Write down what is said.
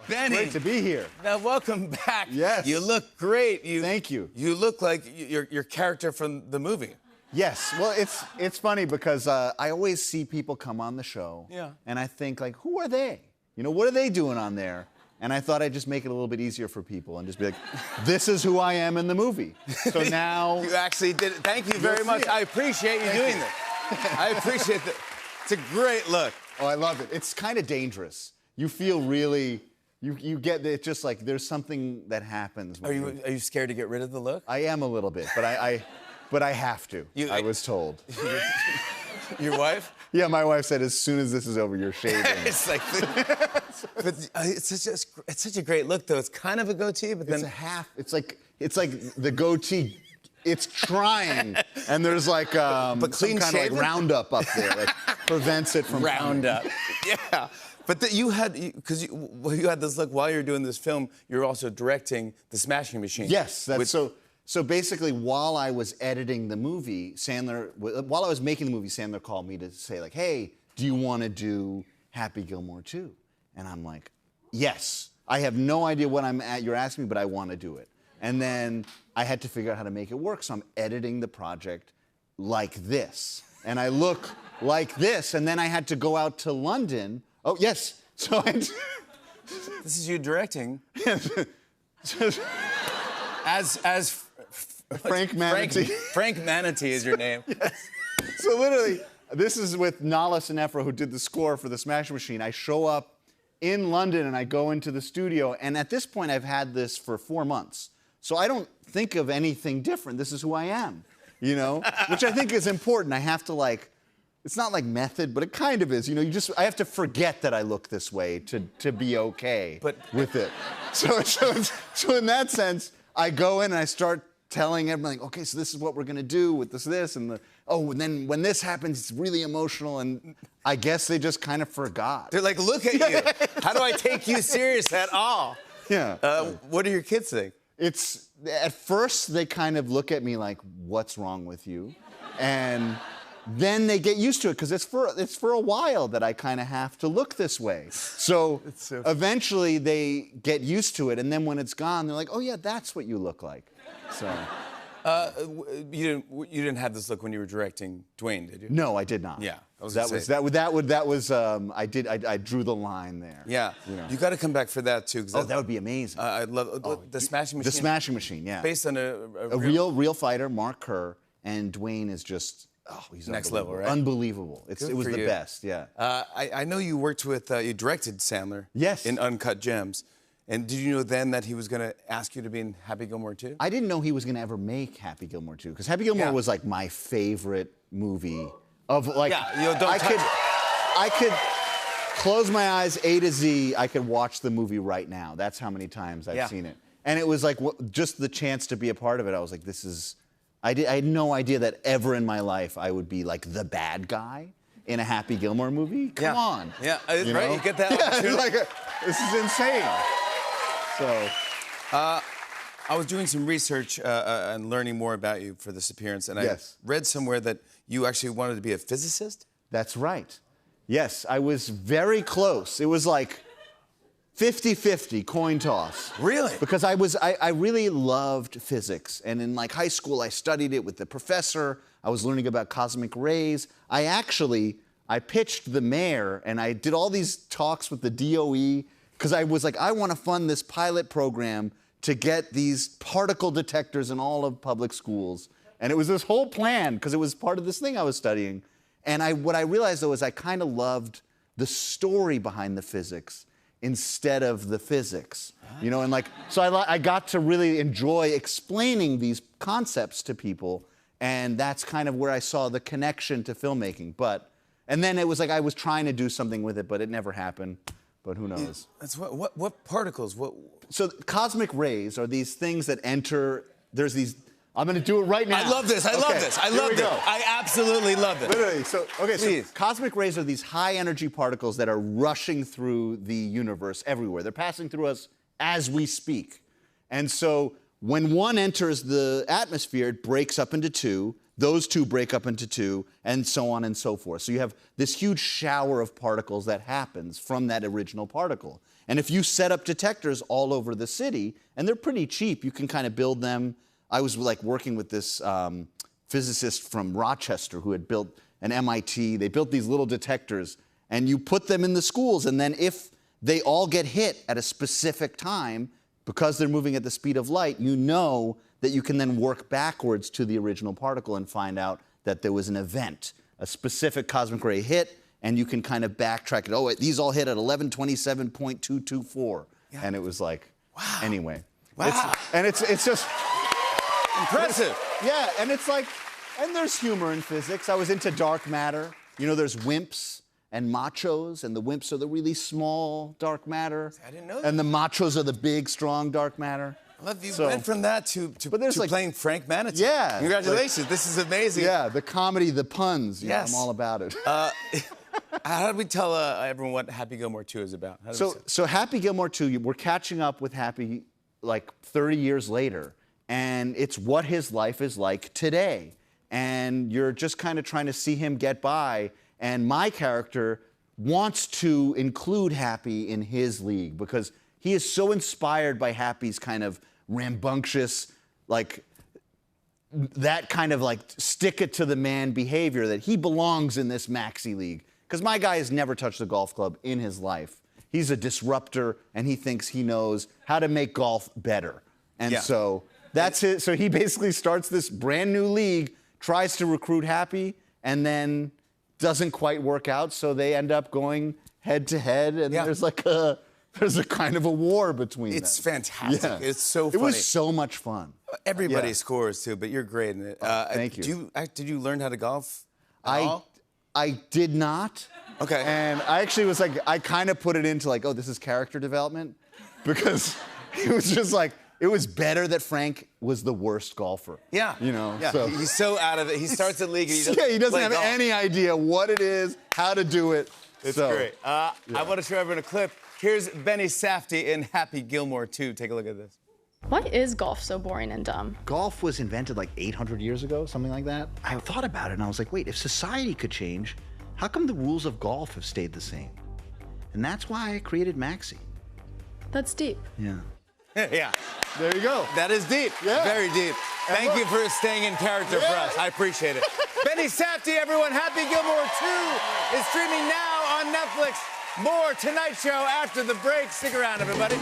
Benny. Great to be here. Now, welcome back. Yes. You look great. Thank you. You look like your character from the movie. Yes. Well, it's funny because I always see people come on the show. Yeah. And I think, like, who are they? You know, what are they doing on there? And I thought I'd just make it a little bit easier for people and just be like, this is who I am in the movie. So now... You actually did it. Thank you very much. I appreciate you doing this. I appreciate that. It's a great look. Oh, I love it. It's kind of dangerous. You feel really... You get it, just like there's something that happens. Are you scared to get rid of the look? I am a little bit, but I have to. I was told. Your wife? Yeah, my wife said as soon as this is over, you're shaving. It's like, but it's such a great look, though. It's kind of a goatee, but then it's a half. It's like the goatee. It's trying, and there's like some kind of like Roundup up there that prevents it from Roundup. Yeah. But you had this look while you were doing this film. You're also directing The Smashing Machine. Yes, that's So basically, while I was editing the movie, while I was making the movie, Sandler called me to say, like, hey, do you want to do Happy Gilmore 2? And I'm like, yes. I have no idea what you're asking me, but I want to do it. And then I had to figure out how to make it work, so I'm editing the project like this. And I look like this, and then I had to go out to London. Oh, yes. So This is you directing. as Frank Manatee. Frank Manatee is your name. Yes. So literally, this is with Nala Sinefra, who did the score for The Smashing Machine. I show up in London and I go into the studio, and at this point I've had this for 4 months. So I don't think of anything different. This is who I am, you know? Which I think is important. I have to, like, it's not like method, but it kind of is. You know, I have to forget that I look this way to be okay with it. So in that sense, I go in and I start telling everyone, like, okay, so this is what we're gonna do with this, and and then when this happens, it's really emotional, and I guess they just kind of forgot. They're like, look at you. How do I take you serious at all? Yeah. What do your kids think? At first, they kind of look at me like, what's wrong with you? And then they get used to it, because it's for a while that I kind of have to look this way. So eventually they get used to it, and then when it's gone, they're like, oh yeah, that's what you look like. So. You didn't have this look when you were directing Dwayne, did you? No, I did not. Yeah, I drew the line there. Yeah, you got to come back for that too. Oh, that would be amazing. I'd love the Smashing Machine. The Smashing Machine, yeah. Based on a real fighter, Mark Kerr, and Dwayne is just he's next level, right? Unbelievable. It was the best, yeah. I know you worked with you directed Sandler. Yes. In Uncut Gems. And did you know then that he was going to ask you to be in Happy Gilmore 2? I didn't know he was going to ever make Happy Gilmore 2, because Happy Gilmore was like my favorite movie of like. Yeah, I could close my eyes A to Z. I could watch the movie right now. That's how many times I've seen it. And it was like just the chance to be a part of it. I was like, this is. I had no idea that ever in my life I would be like the bad guy in a Happy Gilmore movie. Come on. Yeah, right. You get that. Yeah, like this is insane. So, I was doing some research and learning more about you for this appearance, and I read somewhere that you actually wanted to be a physicist? That's right. Yes, I was very close. It was like 50-50 coin toss. Really? Because I really loved physics, and in like high school I studied it with the professor. I was learning about cosmic rays. I pitched the mayor, and I did all these talks with the DOE, because I was like, I want to fund this pilot program to get these particle detectors in all of public schools. And it was this whole plan, because it was part of this thing I was studying. And what I realized, though, is I kind of loved the story behind the physics instead of the physics. You know, and like, so I got to really enjoy explaining these concepts to people, and that's kind of where I saw the connection to filmmaking. And then it was like I was trying to do something with it, but it never happened. But who knows? That's what particles? So cosmic rays are these things that enter. There's these. I'm going to do it right now. I love this. I love this. I love this. I absolutely love this. Literally. So cosmic rays are these high energy particles that are rushing through the universe everywhere. They're passing through us as we speak. And so when one enters the atmosphere, it breaks up into two. Those two break up into two, and so on and so forth. So you have this huge shower of particles that happens from that original particle. And if you set up detectors all over the city, and they're pretty cheap, you can kind of build them. I was like working with this physicist from Rochester who had built an MIT. They built these little detectors, and you put them in the schools, and then if they all get hit at a specific time, because they're moving at the speed of light, you know that you can then work backwards to the original particle and find out that there was an event, a specific cosmic ray hit, and you can kind of backtrack it. Oh, these all hit at 1127.224. Yeah. And it was like, wow. Anyway. Wow. It's just... Impressive. Yeah, and it's like, and there's humor in physics. I was into dark matter. You know, there's WIMPs and machos, and the WIMPs are the really small dark matter. I didn't know that. And the machos are the big, strong dark matter. I love you went from that to like, playing Frank Manatee. Yeah. Congratulations. This is amazing. Yeah, the comedy, the puns. Yes. I'm all about it. How do we tell everyone what Happy Gilmore 2 is about? So Happy Gilmore 2, we're catching up with Happy like 30 years later, and it's what his life is like today. And you're just kind of trying to see him get by, and my character wants to include Happy in his league because he is so inspired by Happy's kind of rambunctious, like, that kind of like stick it to the man behavior that he belongs in this maxi league. Because my guy has never touched a golf club in his life. He's a disruptor, and he thinks he knows how to make golf better. And so that's it. So he basically starts this brand new league, tries to recruit Happy, and then doesn't quite work out. So they end up going head to head, and there's like there's a kind of a war between them. It's fantastic. Yeah. It's so funny. It was so much fun. Everybody scores too, but you're great in it. Thank you. Did you learn how to golf at all? I did not. Okay. And I actually was like, I kind of put it into like, oh, this is character development, because it was just like, it was better that Frank was the worst golfer. Yeah. You know. Yeah. So. He's so out of it. He starts the league and he doesn't have golf. any idea what it is, how to do it. It's great. I want to show everyone a clip. Here's Benny Safdie in Happy Gilmore 2. Take a look at this. Why is golf so boring and dumb? Golf was invented like 800 years ago, something like that. I thought about it and I was like, wait, if society could change, how come the rules of golf have stayed the same? And that's why I created Maxi. That's deep. Yeah. Yeah. There you go. That is deep. Yeah. Very deep. Thank you for staying in character for us. I appreciate it. Benny Safdie, everyone. Happy Gilmore 2 is streaming now on Netflix. More Tonight Show after the break. Stick around, everybody.